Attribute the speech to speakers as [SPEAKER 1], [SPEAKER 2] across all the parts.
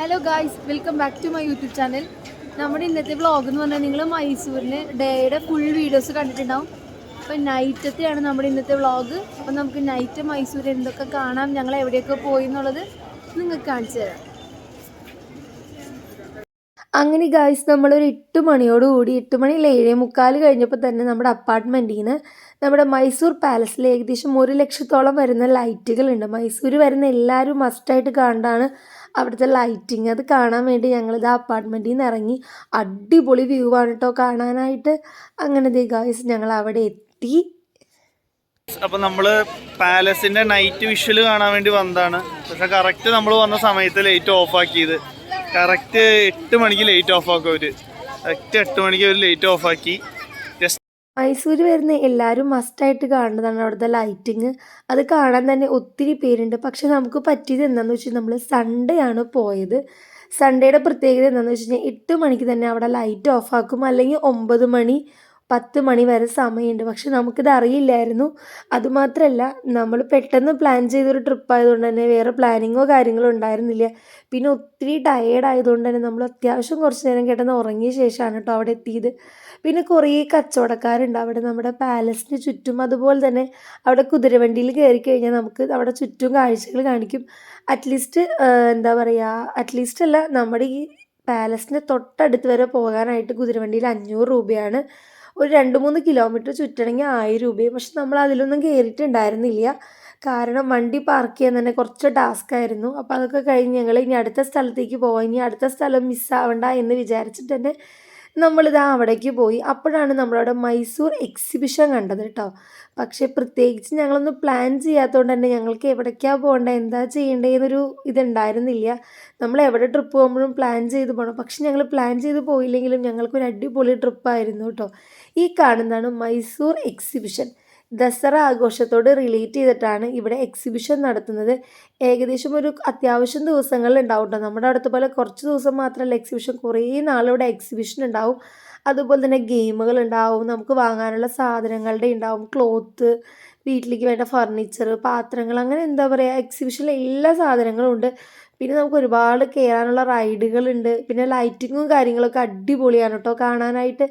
[SPEAKER 1] Hello guys, welcome back to my YouTube channel. നമ്മുടെ ഇന്നത്തെ vlog എന്ന് പറഞ്ഞാൽ നിങ്ങൾ മൈസൂരിന് ഡേയുടെ ഫുൾ വീഡിയോസ് കണ്ടിട്ടുണ്ടാവും. അപ്പോൾ നൈറ്റത്തെയാണ് നമ്മുടെ ഇന്നത്തെ വ്ളോഗ്. അപ്പോൾ നമുക്ക് നൈറ്റ് മൈസൂർ എന്തൊക്കെ കാണാം, ഞങ്ങൾ എവിടെയൊക്കെ പോയി എന്നുള്ളത് നിങ്ങൾക്ക് കാണിച്ചു തരാം. അങ്ങനെ ഗായ്സ്, നമ്മളൊരു 8 മണിയോടുകൂടി 8 മണി 7:45 കഴിഞ്ഞപ്പോൾ തന്നെ നമ്മുടെ അപ്പാർട്ട്മെൻറ്റിൽ നിന്ന് നമ്മുടെ മൈസൂർ പാലസിൽ ഏകദേശം 1 ലക്ഷത്തോളം വരുന്ന ലൈറ്റുകളുണ്ട്. മൈസൂർ വരുന്ന എല്ലാവരും മസ്റ്റായിട്ട് കാണേണ്ടതാണ് അവിടുത്തെ ലൈറ്റിങ്. അത് കാണാൻ വേണ്ടി ഞങ്ങളിത് അപ്പാർട്ട്മെൻറ്റിൽ നിന്ന് ഇറങ്ങി. അടിപൊളി വ്യൂ ആണ് കേട്ടോ കാണാനായിട്ട്. അങ്ങനെ ഗായ്സ് ഞങ്ങൾ അവിടെ എത്തി.
[SPEAKER 2] അപ്പോൾ നമ്മൾ പാലസിൻ്റെ നൈറ്റ് വിഷ്വൽ കാണാൻ വേണ്ടി വന്നതാണ്. പക്ഷെ കറക്റ്റ് നമ്മൾ വന്ന സമയത്ത് ലൈറ്റ് ഓഫ് ആക്കിയത്. കറക്റ്റ് 8 മണിക്ക് ലൈറ്റ് ഓഫ് ആക്കും അവർ. കറക്റ്റ് 8 മണിക്ക് അവർ ലൈറ്റ് ഓഫ് ആക്കി.
[SPEAKER 1] മൈസൂർ വരുന്ന എല്ലാവരും മസ്റ്റായിട്ട് കാണുന്നതാണ് അവിടുത്തെ ലൈറ്റിങ്. അത് കാണാൻ തന്നെ ഒത്തിരി പേരുണ്ട്. പക്ഷെ നമുക്ക് പറ്റിയത് എന്താണെന്ന് വെച്ചാൽ നമ്മൾ സൺഡേ ആണ് പോയത്. സൺഡേയുടെ പ്രത്യേകത എന്താണെന്ന് വെച്ച് കഴിഞ്ഞാൽ 8 മണിക്ക് തന്നെ അവിടെ ലൈറ്റ് ഓഫ് ആക്കും, അല്ലെങ്കിൽ 9 മണി 10 മണി വരെ സമയമുണ്ട്. പക്ഷെ നമുക്കിത് അറിയില്ലായിരുന്നു. അതുമാത്രമല്ല, നമ്മൾ പെട്ടെന്ന് പ്ലാൻ ചെയ്തൊരു ട്രിപ്പ് ആയതുകൊണ്ട് തന്നെ വേറെ പ്ലാനിങ്ങോ കാര്യങ്ങളോ ഉണ്ടായിരുന്നില്ല. പിന്നെ ഒത്തിരി ടയേർഡായതുകൊണ്ട് തന്നെ നമ്മൾ അത്യാവശ്യം കുറച്ച് നേരം കിടന്ന് ഉറങ്ങിയ ശേഷമാണ് കേട്ടോ അവിടെ എത്തിയത്. പിന്നെ കുറേ കച്ചവടക്കാരുണ്ട് അവിടെ നമ്മുടെ പാലസിന് ചുറ്റും. അതുപോലെ തന്നെ അവിടെ കുതിരവണ്ടിയിൽ കയറി കഴിഞ്ഞാൽ നമുക്ക് അവിടെ ചുറ്റും കാഴ്ചകൾ കാണിക്കും. അറ്റ്ലീസ്റ്റ് എന്താ പറയുക, അറ്റ്ലീസ്റ്റ് അല്ല, നമ്മുടെ ഈ പാലസിൻ്റെ തൊട്ടടുത്ത് വരെ പോകാനായിട്ട് കുതിരവണ്ടിയിൽ 500 രൂപയാണ്. ഒരു 2-3 കിലോമീറ്റർ ചുറ്റണമെങ്കിൽ 1000 രൂപയും. പക്ഷെ നമ്മൾ അതിലൊന്നും കയറിയിട്ടുണ്ടായിരുന്നില്ല. കാരണം വണ്ടി പാർക്ക് ചെയ്യാൻ തന്നെ കുറച്ച് ടാസ്ക് ആയിരുന്നു. അപ്പോൾ അതൊക്കെ കഴിഞ്ഞ് ഞങ്ങൾ ഇനി അടുത്ത സ്ഥലത്തേക്ക് പോകാം. ഇനി അടുത്ത സ്ഥലം മിസ്സാവണ്ട എന്ന് വിചാരിച്ചിട്ട് തന്നെ നമ്മളിതാ അവിടേക്ക് പോയി. അപ്പോഴാണ് നമ്മളവിടെ മൈസൂർ എക്സിബിഷൻ കണ്ടത് കേട്ടോ. പക്ഷേ പ്രത്യേകിച്ച് ഞങ്ങളൊന്നും പ്ലാൻ ചെയ്യാത്തതുകൊണ്ട് തന്നെ ഞങ്ങൾക്ക് എവിടേക്കാണ് പോകേണ്ടത്, എന്താ ചെയ്യേണ്ടതെന്നൊരു ഇതുണ്ടായിരുന്നില്ല. നമ്മൾ എവിടെ ട്രിപ്പ് പോകുമ്പോഴും പ്ലാൻ ചെയ്ത് പോകണം. പക്ഷെ ഞങ്ങൾ പ്ലാൻ ചെയ്ത് പോയില്ലെങ്കിലും ഞങ്ങൾക്കൊരു അടിപൊളി ട്രിപ്പായിരുന്നു കേട്ടോ. ഈ കാണുന്നതാണ് മൈസൂർ എക്സിബിഷൻ. ദസറ ആഘോഷത്തോട് റിലേറ്റ് ചെയ്തിട്ടാണ് ഇവിടെ എക്സിബിഷൻ നടത്തുന്നത്. ഏകദേശം ഒരു അത്യാവശ്യം ദിവസങ്ങളിൽ ഉണ്ടാവും കേട്ടോ. നമ്മുടെ അടുത്ത പോലെ കുറച്ച് ദിവസം മാത്രമല്ല എക്സിബിഷൻ, കുറേ നാളിവിടെ എക്സിബിഷൻ ഉണ്ടാവും. അതുപോലെ തന്നെ ഗെയിമുകൾ ഉണ്ടാവും, നമുക്ക് വാങ്ങാനുള്ള സാധനങ്ങളുടെ ഉണ്ടാവും, ക്ലോത്ത്, വീട്ടിലേക്ക് വേണ്ട ഫർണിച്ചർ, പാത്രങ്ങൾ, അങ്ങനെ എന്താ പറയുക, എക്സിബിഷനിൽ എല്ലാ സാധനങ്ങളും ഉണ്ട്. പിന്നെ നമുക്ക് ഒരുപാട് കയറാനുള്ള റൈഡുകളുണ്ട്. പിന്നെ ലൈറ്റിങ്ങും കാര്യങ്ങളൊക്കെ അടിപൊളിയാണ് കേട്ടോ കാണാനായിട്ട്.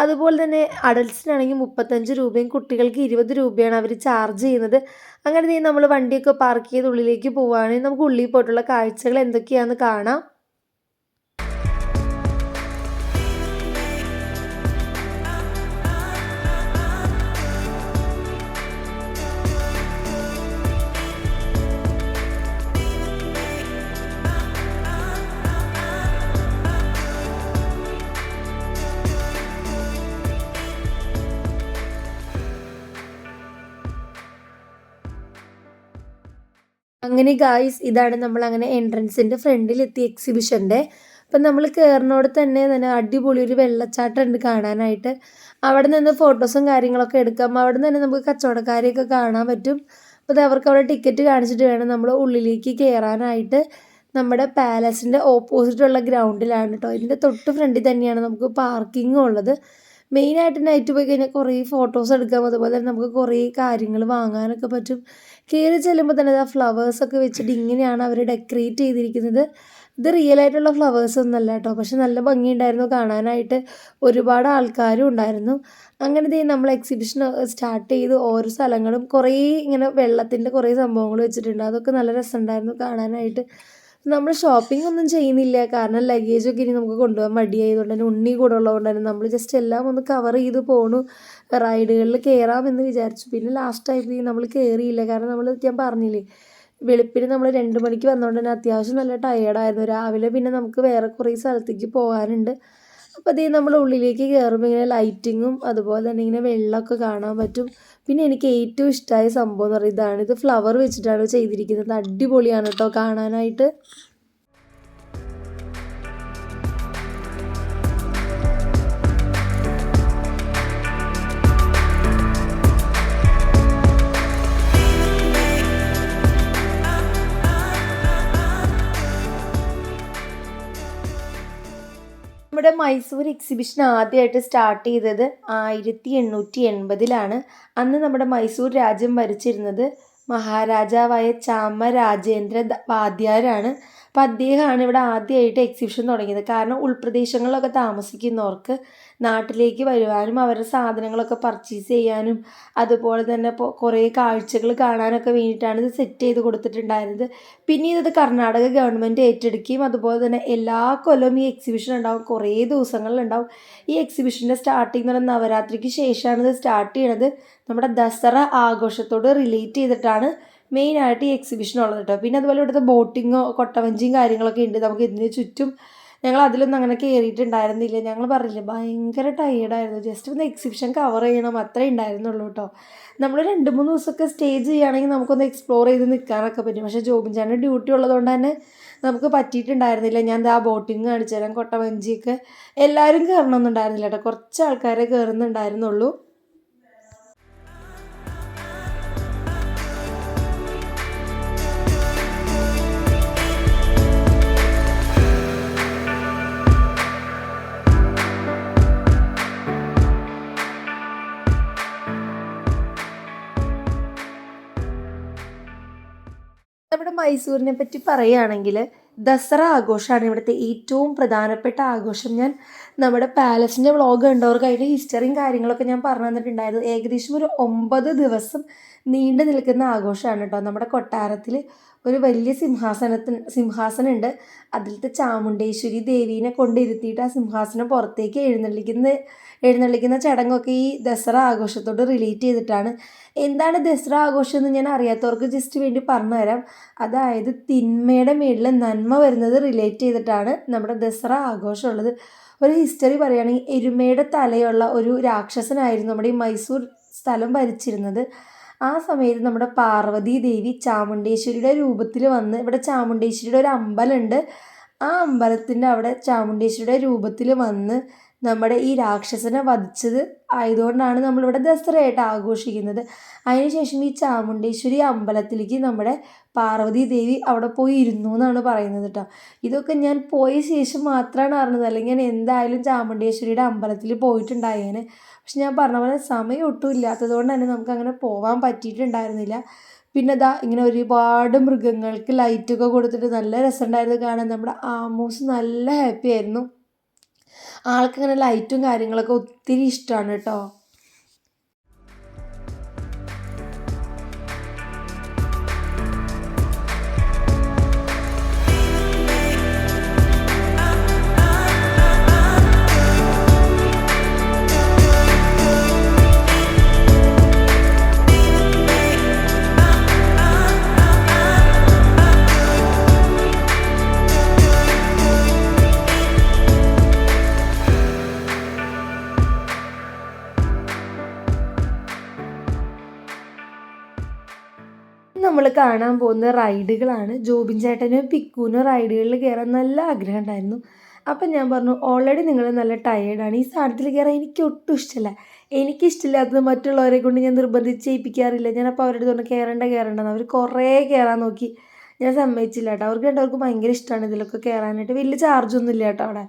[SPEAKER 1] അതുപോലെ തന്നെ അഡൽട്ട്സിനാണെങ്കിൽ 35 രൂപയും കുട്ടികൾക്ക് 20 രൂപയാണ് അവർ ചാർജ് ചെയ്യുന്നത്. അങ്ങനെ നമ്മൾ വണ്ടിയൊക്കെ പാർക്ക് ചെയ്ത് ഉള്ളിലേക്ക് പോവുകയാണെങ്കിൽ നമുക്ക് ഉള്ളിൽ പോയിട്ടുള്ള കാഴ്ചകൾ എന്തൊക്കെയാണെന്ന് കാണാം. അങ്ങനെ ഗായ്സ്, ഇതാണ് നമ്മൾ അങ്ങനെ എൻട്രൻസിൻ്റെ ഫ്രണ്ടിലെത്തി എക്സിബിഷൻ്റെ. അപ്പം നമ്മൾ കയറുന്നോട് തന്നെ അടിപൊളി ഒരു വെള്ളച്ചാട്ടം ഉണ്ട് കാണാനായിട്ട്. അവിടെ നിന്ന് ഫോട്ടോസും കാര്യങ്ങളൊക്കെ എടുക്കാം. അവിടെ നിന്ന് തന്നെ നമുക്ക് കച്ചവടക്കാരെയൊക്കെ കാണാൻ പറ്റും. അപ്പോൾ അത് അവർക്ക് അവിടെ ടിക്കറ്റ് കാണിച്ചിട്ട് വേണം നമ്മൾ ഉള്ളിലേക്ക് കയറാനായിട്ട്. നമ്മുടെ പാലസിൻ്റെ ഓപ്പോസിറ്റുള്ള ഗ്രൗണ്ടിലാണ് കേട്ടോ. ഇതിൻ്റെ തൊട്ട് ഫ്രണ്ടിൽ തന്നെയാണ് നമുക്ക് പാർക്കിങ്ങും ഉള്ളത്. മെയിനായിട്ട് നൈറ്റ് പോയി കഴിഞ്ഞാൽ കുറേ ഫോട്ടോസ് എടുക്കാം. അതുപോലെ തന്നെ നമുക്ക് കുറേ കാര്യങ്ങൾ വാങ്ങാനൊക്കെ പറ്റും. കയറി ചെല്ലുമ്പോൾ തന്നെ ആ ഫ്ലവേഴ്സൊക്കെ വെച്ചിട്ട് ഇങ്ങനെയാണ് അവർ ഡെക്കറേറ്റ് ചെയ്തിരിക്കുന്നത്. ഇത് റിയൽ ആയിട്ടുള്ള ഫ്ലവേഴ്സ് ഒന്നല്ല കേട്ടോ, പക്ഷെ നല്ല ഭംഗിയുണ്ടായിരുന്നു കാണാനായിട്ട്. ഒരുപാട് ആൾക്കാരും ഉണ്ടായിരുന്നു. അങ്ങനെ നമ്മൾ എക്സിബിഷൻ സ്റ്റാർട്ട് ചെയ്ത് ഓരോ സ്ഥലങ്ങളും കുറേ ഇങ്ങനെ വെള്ളത്തിൻ്റെ കുറേ സംഭവങ്ങൾ വെച്ചിട്ടുണ്ട്. അതൊക്കെ നല്ല രസമുണ്ടായിരുന്നു കാണാനായിട്ട്. നമ്മൾ ഷോപ്പിംഗ് ഒന്നും ചെയ്യുന്നില്ല, കാരണം ലഗേജൊക്കെ ഇനി നമുക്ക് കൊണ്ടുപോകാൻ മടിയായതുകൊണ്ട് തന്നെ, ഉണ്ണി കൂടെ ഉള്ളതുകൊണ്ട് തന്നെ നമ്മൾ ജസ്റ്റ് എല്ലാം ഒന്ന് കവർ ചെയ്ത് പോണു. റൈഡുകളിൽ കയറാമെന്ന് വിചാരിച്ചു. പിന്നെ ലാസ്റ്റ് ആയപ്പോഴത്തേക്കും നമ്മൾ കയറിയില്ല. കാരണം ഞാൻ പറഞ്ഞില്ലേ, വെളുപ്പിന് നമ്മൾ 2 മണിക്ക് വന്നതുകൊണ്ട് തന്നെ അത്യാവശ്യം നല്ല ടയേർഡായിരുന്നു. രാവിലെ പിന്നെ നമുക്ക് വേറെ കുറേ സ്ഥലത്തേക്ക് പോകാനുണ്ട്. അപ്പോൾ നമ്മൾ ഉള്ളിലേക്ക് കയറുമ്പോൾ ഇങ്ങനെ ലൈറ്റിങ്ങും അതുപോലെ തന്നെ ഇങ്ങനെ വെള്ളമൊക്കെ കാണാൻ പറ്റും. പിന്നെ എനിക്ക് ഏറ്റവും ഇഷ്ടമായ സംഭവം എന്ന് പറയുന്നത് ഇതാണ്. ഇത് ഫ്ലവർ വെച്ചിട്ടാണ് ചെയ്തിരിക്കുന്നത്. അടിപൊളിയാണ് കേട്ടോ കാണാനായിട്ട്. നമ്മുടെ മൈസൂർ എക്സിബിഷൻ ആദ്യമായിട്ട് സ്റ്റാർട്ട് ചെയ്തത് 1880-ലാണ്. അന്ന് നമ്മുടെ മൈസൂർ രാജ്യം ഭരിച്ചിരുന്നത് മഹാരാജാവായ ചാമരാജേന്ദ്ര വാദ്യാരാണ്. അപ്പോൾ അദ്ദേഹമാണ് ഇവിടെ ആദ്യമായിട്ട് എക്സിബിഷൻ തുടങ്ങിയത്. കാരണം ഉൾപ്രദേശങ്ങളിലൊക്കെ താമസിക്കുന്നവർക്ക് നാട്ടിലേക്ക് വരുവാനും അവരുടെ സാധനങ്ങളൊക്കെ പർച്ചേസ് ചെയ്യാനും അതുപോലെ തന്നെ ഇപ്പോൾ കുറേ കാഴ്ചകൾ കാണാനൊക്കെ വേണ്ടിയിട്ടാണ് ഇത് സെറ്റ് ചെയ്ത് കൊടുത്തിട്ടുണ്ടായിരുന്നത്. പിന്നീട് ഇത് കർണാടക ഗവൺമെൻറ് ഏറ്റെടുക്കുകയും അതുപോലെ തന്നെ എല്ലാ കൊല്ലവും ഈ എക്സിബിഷൻ ഉണ്ടാവും, കുറേ ദിവസങ്ങളിലുണ്ടാവും. ഈ എക്സിബിഷൻ്റെ സ്റ്റാർട്ടിങ് എന്ന് പറയുന്നത് നവരാത്രിക്ക് ശേഷമാണ് ഇത് സ്റ്റാർട്ട് ചെയ്യണത്. നമ്മുടെ ദസറ ആഘോഷത്തോട് റിലേറ്റ് ചെയ്തിട്ടാണ് മെയിനായിട്ട് ഈ എക്സിബിഷൻ ഉള്ളത് കേട്ടോ. പിന്നെ അതുപോലെ ഇവിടുത്തെ ബോട്ടിങ്ങോ കൊട്ടവഞ്ചിയും കാര്യങ്ങളൊക്കെ ഉണ്ട് നമുക്ക് ഇതിന് ചുറ്റും. ഞങ്ങൾ അതിലൊന്നും അങ്ങനെ കയറിയിട്ടുണ്ടായിരുന്നില്ല. ഞങ്ങൾ പറഞ്ഞില്ലേ ഭയങ്കര ടയേർഡായിരുന്നു. ജസ്റ്റ് ഒന്ന് എക്സിബിഷൻ കവർ ചെയ്യണം അത്രേ ഉണ്ടായിരുന്നുള്ളൂ കേട്ടോ. നമ്മൾ 2-3 ദിവസമൊക്കെ സ്റ്റേ ചെയ്യുകയാണെങ്കിൽ നമുക്കൊന്ന് എക്സ്പ്ലോർ ചെയ്ത് നിൽക്കാനൊക്കെ പറ്റും. പക്ഷേ ജോബിൻ ചാൻ്റെ ഡ്യൂട്ടി ഉള്ളതുകൊണ്ട് തന്നെ നമുക്ക് പറ്റിയിട്ടുണ്ടായിരുന്നില്ല. ഞാൻ ആ ബോട്ടിങ് കാണിച്ചു തരാം, കൊട്ടവഞ്ചിയൊക്കെ. എല്ലാവരും കയറണമെന്നും ഉണ്ടായിരുന്നില്ല കേട്ടോ, കുറച്ച് ആൾക്കാരെ കയറുന്നുണ്ടായിരുന്നുള്ളൂ. നമ്മുടെ മൈസൂരിനെ പറ്റി പറയുകയാണെങ്കിൽ ദസറ ആഘോഷമാണ് ഇവിടുത്തെ ഏറ്റവും പ്രധാനപ്പെട്ട ആഘോഷം. ഞാൻ നമ്മുടെ പാലസിൻ്റെ വ്ളോഗ് കണ്ടവർക്ക് അതിൻ്റെ ഹിസ്റ്ററിയും കാര്യങ്ങളൊക്കെ ഞാൻ പറഞ്ഞു തന്നിട്ടുണ്ടായിരുന്നു. ഏകദേശം ഒരു 9 ദിവസം നീണ്ടു നിൽക്കുന്ന ആഘോഷമാണ് കേട്ടോ. നമ്മുടെ കൊട്ടാരത്തിൽ ഒരു വലിയ സിംഹാസനമുണ്ട്. അതിലത്തെ ചാമുണ്ടേശ്വരി ദേവീനെ കൊണ്ടിരുത്തിയിട്ട് ആ സിംഹാസനം പുറത്തേക്ക് എഴുന്നള്ളിക്കുന്ന ചടങ്ങൊക്കെ ഈ ദസറ ആഘോഷത്തോട് റിലേറ്റ് ചെയ്തിട്ടാണ്. എന്താണ് ദസറ ആഘോഷം എന്ന് ഞാൻ അറിയാത്തവർക്ക് ജസ്റ്റ് വേണ്ടി പറഞ്ഞു തരാം. അതായത് തിന്മയുടെ മേളിൽ നന്മ വരുന്നത് റിലേറ്റ് ചെയ്തിട്ടാണ് നമ്മുടെ ദസറ ആഘോഷമുള്ളത്. ഒരു ഹിസ്റ്ററി പറയുകയാണെങ്കിൽ എരുമയുടെ തലയുള്ള ഒരു രാക്ഷസനായിരുന്നു നമ്മുടെ ഈ മൈസൂർ സ്ഥലം ഭരിച്ചിരുന്നത്. ആ സമയത്ത് നമ്മുടെ പാർവതി ദേവി ചാമുണ്ടേശ്വരിയുടെ രൂപത്തിൽ വന്ന്, ഇവിടെ ചാമുണ്ടേശ്വരിയുടെ ഒരു അമ്പലമുണ്ട്, ആ അമ്പലത്തിൻ്റെ അവിടെ ചാമുണ്ടേശ്വരിയുടെ രൂപത്തിൽ വന്ന് നമ്മുടെ ഈ രാക്ഷസനെ വധിച്ചത് ആയതുകൊണ്ടാണ് നമ്മളിവിടെ ദസറയായിട്ട് ആഘോഷിക്കുന്നത്. അതിനുശേഷം ഈ ചാമുണ്ടേശ്വരി അമ്പലത്തിലേക്ക് നമ്മുടെ പാർവതി ദേവി അവിടെ പോയി ഇരുന്നു എന്നാണ് പറയുന്നത് കേട്ടോ. ഇതൊക്കെ ഞാൻ പോയ ശേഷം മാത്രമാണ് അറിഞ്ഞത്, അല്ലെങ്കിൽ ഞാൻ എന്തായാലും ചാമുണ്ടേശ്വരിയുടെ അമ്പലത്തിൽ പോയിട്ടുണ്ടായേനെ. പക്ഷെ ഞാൻ പറഞ്ഞ പോലെ സമയം ഒട്ടും ഇല്ലാത്തത് കൊണ്ട് തന്നെ നമുക്കങ്ങനെ പോകാൻ പറ്റിയിട്ടുണ്ടായിരുന്നില്ല. പിന്നെ ദാ ഇങ്ങനെ ഒരുപാട് മൃഗങ്ങൾക്ക് ലൈറ്റൊക്കെ കൊടുത്തിട്ട് നല്ല രസമുണ്ടായിരുന്നു കാണാൻ. നമ്മുടെ ആമൂസ് നല്ല ഹാപ്പി ആയിരുന്നു. ആൾക്കിങ്ങനെ ലൈറ്റും കാര്യങ്ങളൊക്കെ ഒത്തിരി ഇഷ്ടമാണ് കേട്ടോ. നമ്മൾ കാണാൻ പോകുന്ന റൈഡുകളാണ്. ജോബിൻ ചേട്ടനും പിക്കുവിനും റൈഡുകളിൽ കയറാൻ നല്ല ആഗ്രഹം ഉണ്ടായിരുന്നു. അപ്പം ഞാൻ പറഞ്ഞു ഓൾറെഡി നിങ്ങൾ നല്ല ടയേർഡാണ്, ഈ സാധനത്തിൽ കയറാൻ എനിക്ക് ഒട്ടും ഇഷ്ടമല്ല. എനിക്കിഷ്ടമില്ലാത്തത് മറ്റുള്ളവരെ കൊണ്ട് ഞാൻ നിർബന്ധിച്ച് ചെയ്യിപ്പിക്കാറില്ല. ഞാനപ്പോൾ അവരുടെ തൊന്ന് കയറണ്ടെന്ന് അവർ കുറേ കയറാൻ നോക്കി. ഞാൻ സമ്മതിച്ചില്ല കേട്ടോ. അവർക്ക് രണ്ടുപേർക്കും ഭയങ്കര ഇഷ്ടമാണ് ഇതിലൊക്കെ കയറാനായിട്ട്. വലിയ ചാർജൊന്നും ഇല്ല കേട്ടോ അവിടെ.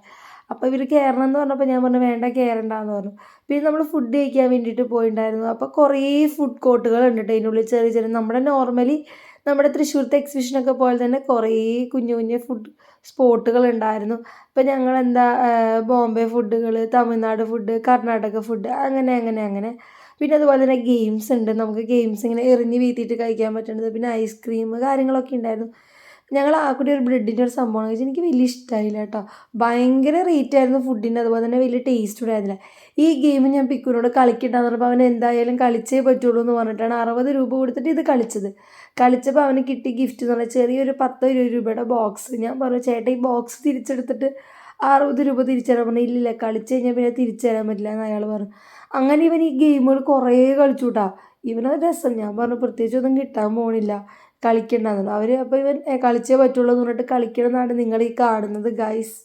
[SPEAKER 1] അപ്പോൾ ഇവർ കയറണം എന്ന് പറഞ്ഞപ്പോൾ ഞാൻ പറഞ്ഞു വേണ്ട കയറണ്ടെന്ന് പറഞ്ഞു. പിന്നെ നമ്മൾ ഫുഡ് കഴിക്കാൻ വേണ്ടിയിട്ട് പോയിട്ടുണ്ടായിരുന്നു. അപ്പോൾ കുറേ ഫുഡ് കോർട്ടുകളുണ്ട് കേട്ടോ അതിനുള്ളിൽ, ചെറിയ ചെറിയ നമ്മുടെ നോർമലി നമ്മുടെ തൃശ്ശൂർത്തെ എക്സിബിഷനൊക്കെ പോലെ തന്നെ കുറേ കുഞ്ഞു കുഞ്ഞു ഫുഡ് സ്പോട്ടുകളുണ്ടായിരുന്നു. അപ്പോൾ ഞങ്ങളെന്താ ബോംബെ ഫുഡുകൾ, തമിഴ്നാട് ഫുഡ്, കർണാടക ഫുഡ്, അങ്ങനെ. പിന്നെ അതുപോലെ തന്നെ ഗെയിംസ് ഉണ്ട്. നമുക്ക് ഗെയിംസ് ഇങ്ങനെ എറിഞ്ഞ് വീത്തിയിട്ട് കഴിക്കാൻ പറ്റുന്നത്. പിന്നെ ഐസ്ക്രീം കാര്യങ്ങളൊക്കെ ഉണ്ടായിരുന്നു. ഞങ്ങൾ ആ കൂടി ഒരു ബ്രെഡിൻ്റെ ഒരു സംഭവമാണ് കഴിച്ചത്. എനിക്ക് വലിയ ഇഷ്ടമായില്ല കേട്ടോ. ഭയങ്കര റേറ്റ് ആയിരുന്നു ഫുഡിൻ്റെ, അതുപോലെ തന്നെ വലിയ ടേസ്റ്റ് കൂടെ ആയിരുന്നില്ല. ഈ ഗെയിം ഞാൻ പിക്കുവിനോട് കളിക്കണ്ടെന്ന് പറഞ്ഞപ്പോൾ അവൻ എന്തായാലും കളിച്ചേ പറ്റുള്ളൂ എന്ന് പറഞ്ഞിട്ടാണ് 60 രൂപ കൊടുത്തിട്ട് ഇത് കളിച്ചപ്പോൾ അവന് കിട്ടി ഗിഫ്റ്റ് എന്ന് പറഞ്ഞാൽ ചെറിയൊരു 10-20 രൂപയുടെ ബോക്സ്. ഞാൻ പറഞ്ഞു ചേട്ടാ ഈ ബോക്സ് തിരിച്ചെടുത്തിട്ട് 60 രൂപ തിരിച്ചു തരാൻ പറഞ്ഞു. ഇല്ലില്ല കളിച്ച് കഴിഞ്ഞാൽ പിന്നെ തിരിച്ചു തരാൻ പറ്റില്ല എന്ന് അയാൾ പറഞ്ഞു. അങ്ങനെ ഇവൻ ഈ ഗെയിമുകൾ കുറേ കളിച്ചു കേട്ടോ. ഇവനത് രസം. ഞാൻ പറഞ്ഞു പ്രത്യേകിച്ചൊന്നും കിട്ടാൻ പോകണില്ല, കളിക്കണ്ടെന്നുള്ളൂ. അവർ അപ്പോൾ ഇവൻ കളിച്ചേ പറ്റുള്ളൂ എന്ന് പറഞ്ഞിട്ട് കളിക്കണമെന്നാണ് നിങ്ങൾ ഈ കാണുന്നത് ഗൈസ്.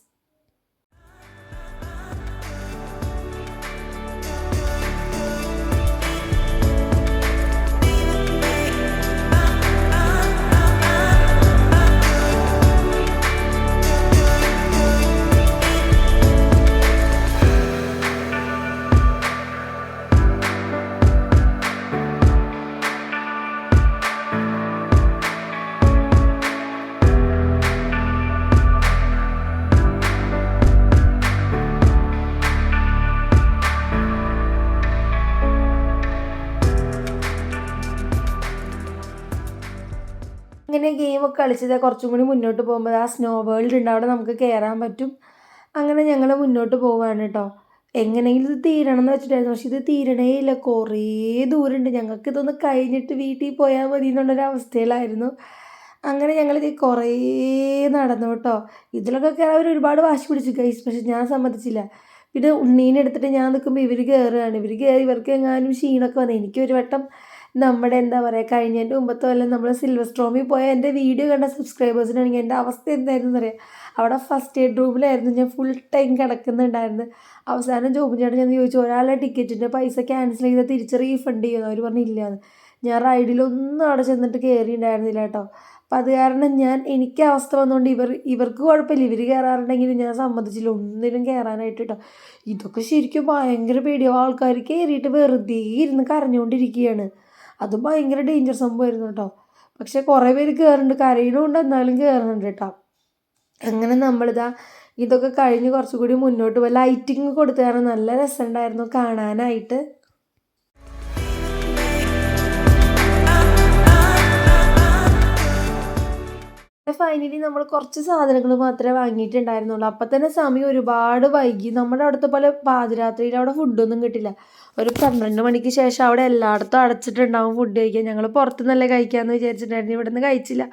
[SPEAKER 1] ഗെയിമൊക്കെ കളിച്ചത് കുറച്ചും കൂടി മുന്നോട്ട് പോകുമ്പോൾ ആ സ്നോ വേൾഡ് ഉണ്ട്, അവിടെ നമുക്ക് കയറാൻ പറ്റും. അങ്ങനെ ഞങ്ങൾ മുന്നോട്ട് പോവാണ് കേട്ടോ. എങ്ങനെയെങ്കിലും ഇത് തീരണം എന്ന് വെച്ചിട്ടായിരുന്നു, പക്ഷെ ഇത് തീരണേ ഇല്ല. കുറേ ദൂരമുണ്ട്, ഞങ്ങൾക്ക് ഇതൊന്ന് കഴിഞ്ഞിട്ട് വീട്ടിൽ പോയാൽ മതി എന്നുള്ളൊരവസ്ഥയിലായിരുന്നു. അങ്ങനെ ഞങ്ങളിത് കുറേ നടന്നു കേട്ടോ. ഇതിലൊക്കെ കയറാൻ അവർ ഒരുപാട് വാശി പിടിച്ചു ഗൈസ്, പക്ഷെ ഞാൻ സമ്മതിച്ചില്ല. പിന്നെ ഉണ്ണീനെ എടുത്തിട്ട് ഞാൻ നിൽക്കുമ്പോൾ ഇവർ കയറുകയാണ്. ഇവർ കയറി ഇവർക്ക് എങ്ങാനും ക്ഷീണമൊക്കെ വന്നു. എനിക്കൊരു വട്ടം നമ്മുടെ എന്താ പറയുക, കഴിഞ്ഞതിൻ്റെ മുമ്പത്തെ കൊല്ലം നമ്മൾ സിൽവർ സ്ട്രോമിൽ പോയ എൻ്റെ വീഡിയോ കണ്ട സബ്സ്ക്രൈബേഴ്സിനാണെങ്കിൽ എൻ്റെ അവസ്ഥ എന്തായിരുന്നു അറിയാം. അവിടെ ഫസ്റ്റ് എയ്ഡ് റൂമിലായിരുന്നു ഞാൻ ഫുൾ ടൈം കിടക്കുന്നുണ്ടായിരുന്നു. അവസാനം ജോബിൻ ചേട്ടൻ ഞാൻ ചോദിച്ചു, ഒരാളുടെ ടിക്കറ്റിൻ്റെ പൈസ ക്യാൻസൽ ചെയ്താൽ തിരിച്ച് റീഫണ്ട് ചെയ്യുമെന്ന്. അവർ പറഞ്ഞില്ലാന്ന്. ഞാൻ റൈഡിലൊന്നും അവിടെ ചെന്നിട്ട് കയറിയിട്ടുണ്ടായിരുന്നില്ല കേട്ടോ. അപ്പം അത് കാരണം എനിക്ക് അവസ്ഥ വന്നുകൊണ്ട് ഇവർക്ക് കുഴപ്പമില്ല, ഇവർ കയറാറുണ്ടെങ്കിലും ഞാൻ സമ്മതിച്ചില്ല ഒന്നിനും കയറാനായിട്ട് കേട്ടോ. ഇതൊക്കെ ശരിക്കും ഭയങ്കര പേടിയാവും. ആൾക്കാർ കയറിയിട്ട് വെറുതെ ഇരുന്ന് കരഞ്ഞുകൊണ്ടിരിക്കുകയാണ്. അത് ഭയങ്കര ഡേഞ്ചർ സംഭവമായിരുന്നു കേട്ടോ. പക്ഷെ കുറേ പേര് കയറുന്നുണ്ട്, കരയണമുണ്ട്, എന്നാലും കയറുന്നുണ്ട് കേട്ടോ. അങ്ങനെ നമ്മളിതാ ഇതൊക്കെ കഴിഞ്ഞ് കുറച്ചുകൂടി മുന്നോട്ട് പോയി. ലൈറ്റിങ് കൊടുത്തു കാരണം നല്ല രസമുണ്ടായിരുന്നു കാണാനായിട്ട്. ഫൈനലി നമ്മൾ കുറച്ച് സാധനങ്ങൾ മാത്രമേ വാങ്ങിയിട്ടുണ്ടായിരുന്നുള്ളൂ. അപ്പം തന്നെ സമയം ഒരുപാട് വൈകി. നമ്മുടെ അവിടുത്തെ പോലെ പാതിരാത്രിയിൽ അവിടെ ഫുഡൊന്നും കിട്ടില്ല. ഒരു 12 മണിക്ക് ശേഷം അവിടെ എല്ലായിടത്തും അടച്ചിട്ടുണ്ടാവും ഫുഡ് കഴിക്കാൻ. ഞങ്ങൾ പുറത്തുനിന്നല്ലേ കഴിക്കാമെന്ന് വിചാരിച്ചിട്ടുണ്ടായിരുന്നു, ഇവിടെ നിന്ന് കഴിച്ചില്ല.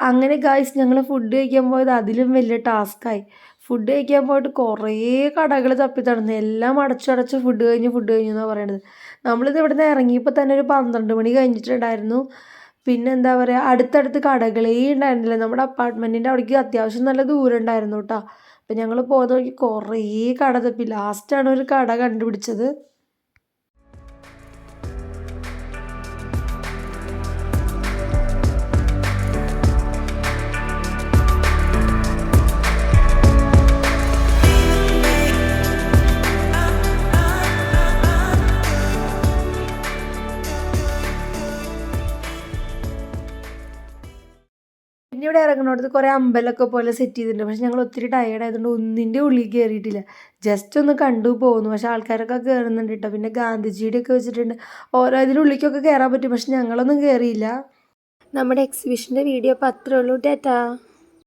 [SPEAKER 1] അങ്ങനെ ഗായ്സ് ഞങ്ങൾ ഫുഡ് കഴിക്കാൻ പോയത് അതിലും വലിയ ടാസ്ക്കായി. ഫുഡ് കഴിക്കാൻ പോയിട്ട് കുറേ കടകൾ തപ്പി നടന്നു. എല്ലാം അടച്ചടച്ച് ഫുഡ് കഴിഞ്ഞു എന്നാണ് പറയണത്. നമ്മളിത് ഇവിടെ നിന്ന് ഇറങ്ങിയപ്പോൾ തന്നെ ഒരു 12 മണി കഴിഞ്ഞിട്ടുണ്ടായിരുന്നു. പിന്നെ എന്താ പറയുക, അടുത്തടുത്ത് കടകളേ ഉണ്ടായിരുന്നില്ല. നമ്മുടെ അപ്പാർട്ട്മെൻറ്റിൻ്റെ അവിടേക്ക് അത്യാവശ്യം നല്ല ദൂരം ഉണ്ടായിരുന്നു കേട്ടോ. അപ്പം ഞങ്ങൾ പോകുന്ന വഴിക്ക് കുറേ കട തപ്പി ലാസ്റ്റാണ് ഒരു കട കണ്ടുപിടിച്ചത്. പിന്നെ ഇവിടെ ഇറങ്ങുന്നിടത്ത് കുറേ അമ്പലമൊക്കെ പോലെ സെറ്റ് ചെയ്തിട്ടുണ്ട്. പക്ഷെ ഞങ്ങൾ ഒത്തിരി ടയേർഡ് ആയതുകൊണ്ട് ഒന്നിൻ്റെ ഉള്ളിൽ കയറിയിട്ടില്ല. ജസ്റ്റ് ഒന്ന് കണ്ടു പോകുന്നു. പക്ഷെ ആൾക്കാരൊക്കെ കയറുന്നുണ്ട് കേട്ടോ. പിന്നെ ഗാന്ധിജിയുടെ ഒക്കെ വെച്ചിട്ടുണ്ട്. ഓരോ ഇതിനുള്ളിലേക്കൊക്കെ കയറാൻ പറ്റും, പക്ഷെ ഞങ്ങളൊന്നും കയറിയില്ല. നമ്മുടെ എക്സിബിഷൻ്റെ വീഡിയോ അപ്പോൾ അത്രേ ഉള്ളൂ. ടാറ്റാ.